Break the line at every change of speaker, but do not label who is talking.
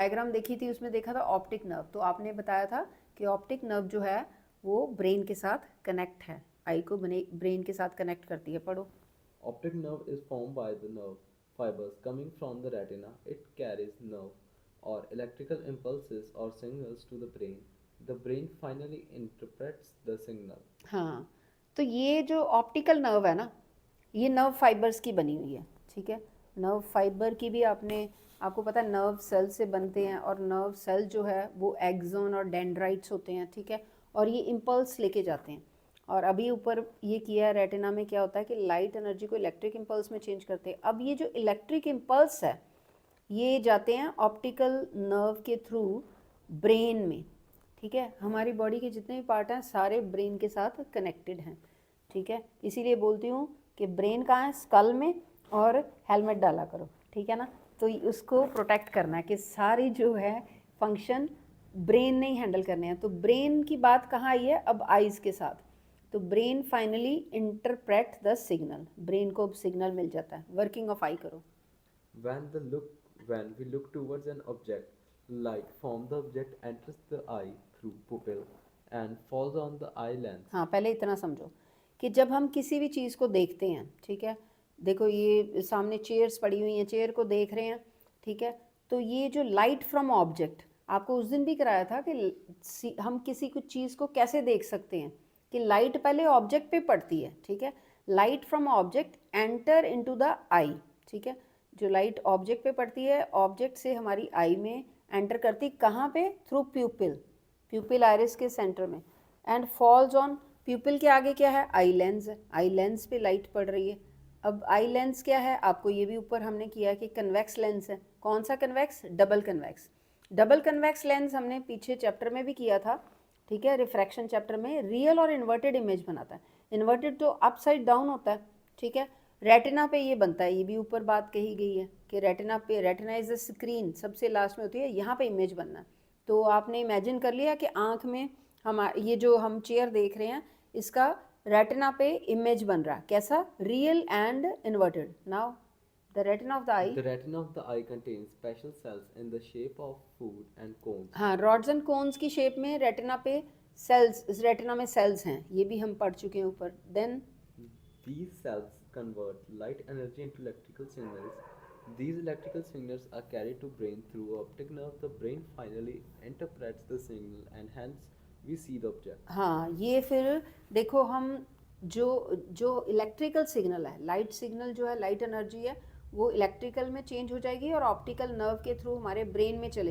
Diagram देखी थी उसमें देखा था ऑप्टिक नर्व, तो आपने बताया था कि ऑप्टिक नर्व जो है वो ब्रेन के साथ कनेक्ट है, आई को ब्रेन के साथ कनेक्ट करती है। पढ़ो।
Optic nerve is formed by the nerve fibers coming from the retina. It carries nerve or electrical impulses or signals to the brain. The brain finally interprets the signal.
हाँ, तो ये जो optical nerve है ना, ये nerve fibres की बनी हुई है। ठीक है, नर्व फाइबर की भी आपको पता है नर्व सेल से बनते हैं, और नर्व सेल जो है वो एक्सोन और डेंड्राइट्स होते हैं। ठीक है, और ये इम्पल्स लेके जाते हैं। और अभी ऊपर ये किया है रेटिना में, क्या होता है कि लाइट एनर्जी को इलेक्ट्रिक इम्पल्स में चेंज करते हैं। अब ये जो इलेक्ट्रिक इम्पल्स है ये जाते हैं ऑप्टिकल नर्व के थ्रू ब्रेन में। ठीक है, हमारी बॉडी के जितने भी पार्ट हैं सारे ब्रेन के साथ कनेक्टेड हैं। ठीक है, इसीलिए बोलती हूँ कि ब्रेन कहाँ है, स्कल में, और हेलमेट डाला करो। ठीक है ना, तो उसको प्रोटेक्ट करना है कि सारी जो है फंक्शन ब्रेन ने ही हैंडल करने हैं। तो ब्रेन की बात कहाँ आई है अब, आइज के साथ। तो brain finally interpret the signal, brain को अब सिग्नल मिल जाता है। वर्किंग ऑफ आई करो।
When the look when we look towards an object, light from the object enters the eye through pupil and falls on the eye lens.
हाँ, पहले इतना समझो कि जब हम किसी भी चीज़ को देखते हैं, ठीक है, देखो ये सामने चेयर्स पड़ी हुई हैं, चेयर को देख रहे हैं। ठीक है, तो ये जो लाइट फ्रॉम ऑब्जेक्ट, आपको उस दिन भी कराया था कि हम किसी कुछ चीज़ को कैसे देख सकते हैं कि लाइट पहले ऑब्जेक्ट पे पड़ती है। ठीक है, light from object enter into the eye. ठीक है, जो लाइट ऑब्जेक्ट पे पड़ती है, ऑब्जेक्ट से हमारी आई में एंटर करती, कहाँ पे, थ्रू प्यूपिल, प्यूपिल आइरिस के सेंटर में, एंड फॉल्स ऑन, प्यूपिल के आगे क्या है, आई लेंस है, आई लेंस पे लाइट पड़ रही है। अब आई लेंस क्या है, आपको ये भी ऊपर हमने किया कि कन्वेक्स लेंस है। कौन सा convex, double convex. Double convex lens हमने पीछे चैप्टर में भी किया था। ठीक है, रिफ्रैक्शन चैप्टर में रियल और इन्वर्टेड इमेज बनाता है। इन्वर्टेड तो अपसाइड डाउन होता है। ठीक है, रेटिना पे ये बनता है, ये भी ऊपर बात कही गई है कि रेटिना पे, रेटिना इज द स्क्रीन, सबसे लास्ट में होती है, यहाँ पे इमेज बनना है। तो आपने इमेजिन कर लिया कि आँख में हम ये जो हम चेयर देख रहे हैं इसका रेटिना पे इमेज बन रहा है, कैसा, real and inverted. Now the retina of the I.
The retina of the eye contains special cells in the shape of food and cones.
हाँ, रॉड्स एंड कोन्स की शेप में रेटिना पे cells, इस retina में cells हैं, ये भी हम पढ़ चुके हैं ऊपर। Then
These cells convert light energy into electrical signals. These electrical signals are carried to brain through optic nerve. The brain finally interprets the signal and hence we see the object.
हाँ, ये फिर देखो हम जो जो electrical signal है, light signal जो है, लाइट एनर्जी है, वो इलेक्ट्रिकल में चेंज हो जाएगी और ऑप्टिकल नर्व के थ्रू हमारे ब्रेन में चले